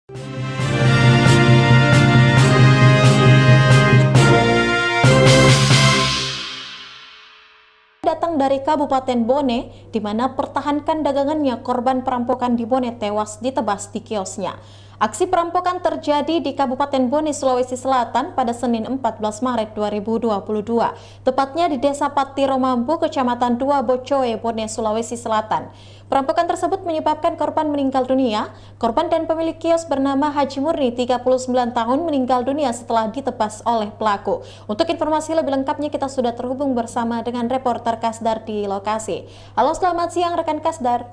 Datang dari Kabupaten Bone, di mana pertahankan dagangannya korban perampokan di Bone tewas ditebas di kiosnya. Aksi perampokan terjadi di Kabupaten Bone, Sulawesi Selatan pada Senin 14 Maret 2022, tepatnya di Desa Patiro Mampu, Kecamatan Dua Bocoe, Bone, Sulawesi Selatan. Perampokan tersebut menyebabkan korban meninggal dunia. Korban dan pemilik kios bernama Haji Murni, 39 tahun, meninggal dunia setelah ditebas oleh pelaku. Untuk informasi lebih lengkapnya kita sudah terhubung bersama dengan reporter Kasdar di lokasi. Halo, selamat siang rekan Kasdar.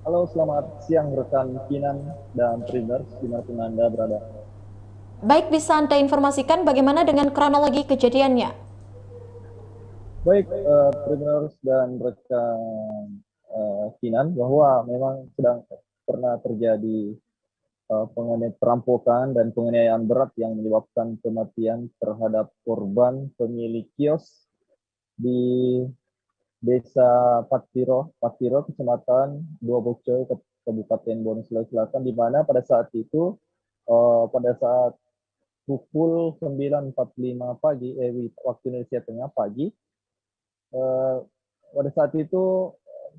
Halo, selamat siang rekan Kinan dan Traders dimanapun Anda berada. Baik, bisa Anda informasikan bagaimana dengan kronologi kejadiannya? Baik, Traders dan rekan Kinan, bahwa memang sedang pernah terjadi perampokan dan penganiayaan berat yang menyebabkan kematian terhadap korban pemilik kios di Desa Patiro, Kecamatan Dua Bocoy, Kabupaten Bone, Sulawesi Selatan, di mana pada saat itu, pada saat pukul 9.45 pagi, waktu Indonesia Tengah pagi, pada saat itu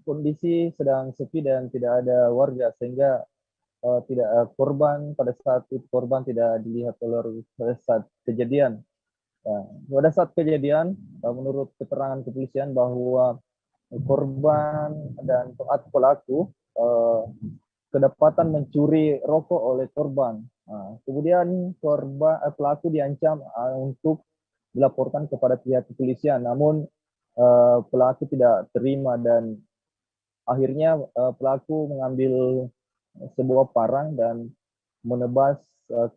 kondisi sedang sepi dan tidak ada warga, sehingga tidak korban pada saat itu korban tidak dilihat oleh pada saat kejadian. Pada saat kejadian, menurut keterangan kepolisian bahwa korban dan pelaku kedapatan mencuri rokok oleh korban. Kemudian pelaku diancam untuk dilaporkan kepada pihak kepolisian, namun pelaku tidak terima dan akhirnya pelaku mengambil sebuah parang dan menebas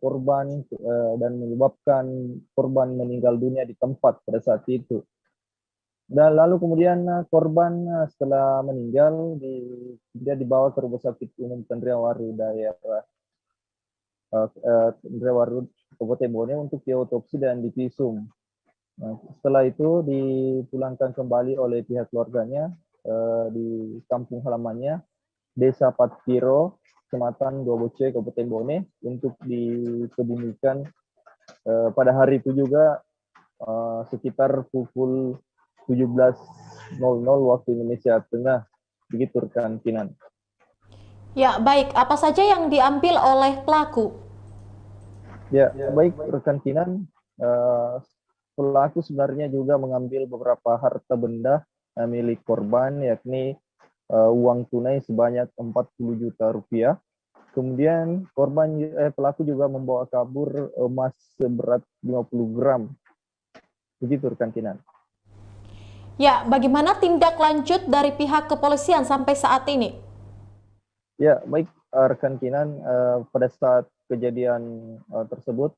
korban dan menyebabkan korban meninggal dunia di tempat pada saat itu. Dan lalu kemudian korban setelah meninggal dia dibawa ke Rumah Sakit Umum Tandriawaru daerah Tandriawaru Kabupaten Bone untuk diotopsi dan divisum. Setelah itu dipulangkan kembali oleh pihak keluarganya di kampung halamannya Desa Patiro, Kecamatan Dua Bocoe, Kabupaten Bone, untuk dikebumikan pada hari itu juga sekitar pukul 17.00 waktu Indonesia Tengah. Begitu rekan Kinan. Ya, baik. Apa saja yang diambil oleh pelaku? Ya, baik rekan Kinan. Pelaku sebenarnya juga mengambil beberapa harta benda milik korban, yakni uang tunai sebanyak 40 juta rupiah. Kemudian pelaku juga membawa kabur emas seberat 50 gram. Begitu rekan Kinan. Ya, bagaimana tindak lanjut dari pihak kepolisian sampai saat ini? Ya, baik rekan Kinan, pada saat kejadian tersebut,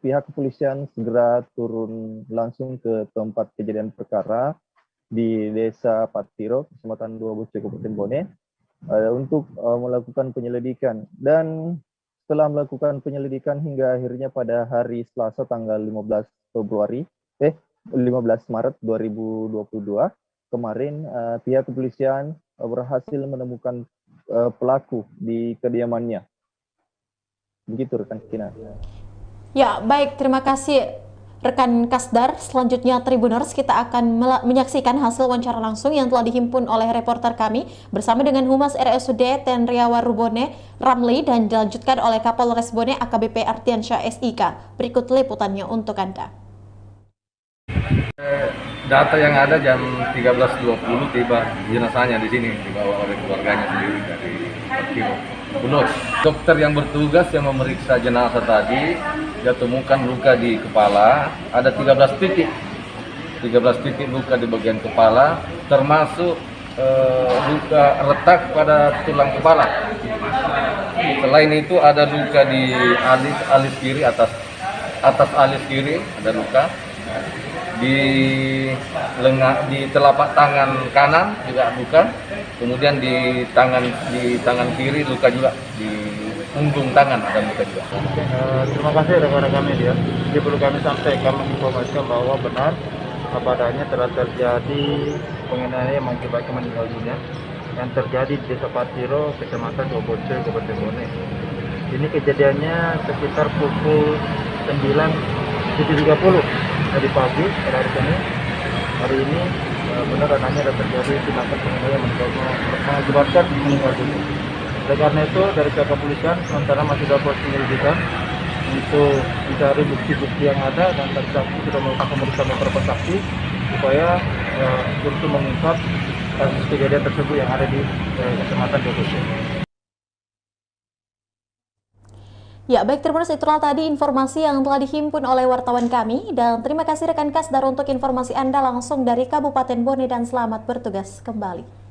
pihak kepolisian segera turun langsung ke tempat kejadian perkara di Desa Patiro, Kecamatan Dua Bocoe, Kabupaten Bone, untuk melakukan penyelidikan. Dan setelah melakukan penyelidikan hingga akhirnya pada hari Selasa tanggal 15 Maret 2022 kemarin, pihak kepolisian berhasil menemukan pelaku di kediamannya. Begitu rekan Kina. Ya, baik. Terima kasih rekan Kasdar. Selanjutnya Tribuners, kita akan menyaksikan hasil wawancara langsung yang telah dihimpun oleh reporter kami bersama dengan Humas RSUD Tandriawaru Bone, Ramli, dan dilanjutkan oleh Kapolres Bone AKBP Ardiansyah SIK. Berikut liputannya untuk Anda. Data yang ada jam 13.20 tiba jenazahnya di sini dibawa oleh keluarganya sendiri dari Patiro. Dokter yang bertugas yang memeriksa jenazah tadi dia temukan luka di kepala, ada 13 titik luka di bagian kepala, termasuk luka retak pada tulang kepala. Selain itu ada luka di alis kiri, atas alis kiri ada luka. Di telapak tangan kanan juga luka, kemudian di tangan kiri luka juga, di punggung tangan ada luka juga. Terima kasih rekan-rekan media. Jadi perlu kami sampaikan menginformasikan bahwa benar apa adanya telah terjadi penganiayaan yang mengakibatkan meninggal dunia yang terjadi di Desa Patiro, Kecamatan Dua Bocoe, Kabupaten Bone. Ini kejadiannya sekitar pukul 9.30 tadi pagi pada hari Senin. Hari ini benar anaknya ada terjadi tindakan penganiayaan mengakibatkan meninggal dunia. Oleh karena itu dari pihak kepolisian sementara masih dalam proses penyelidikan untuk mencari bukti-bukti yang ada, dan tadi saksi sudah melakukan pemeriksaan beberapa saksi supaya untuk mengungkap kasus kejadian tersebut yang ada di Kecamatan Jogosi. Ya, baik Tribuners, itulah tadi informasi yang telah dihimpun oleh wartawan kami, dan terima kasih rekan Kasdar untuk informasi Anda langsung dari Kabupaten Bone, dan selamat bertugas kembali.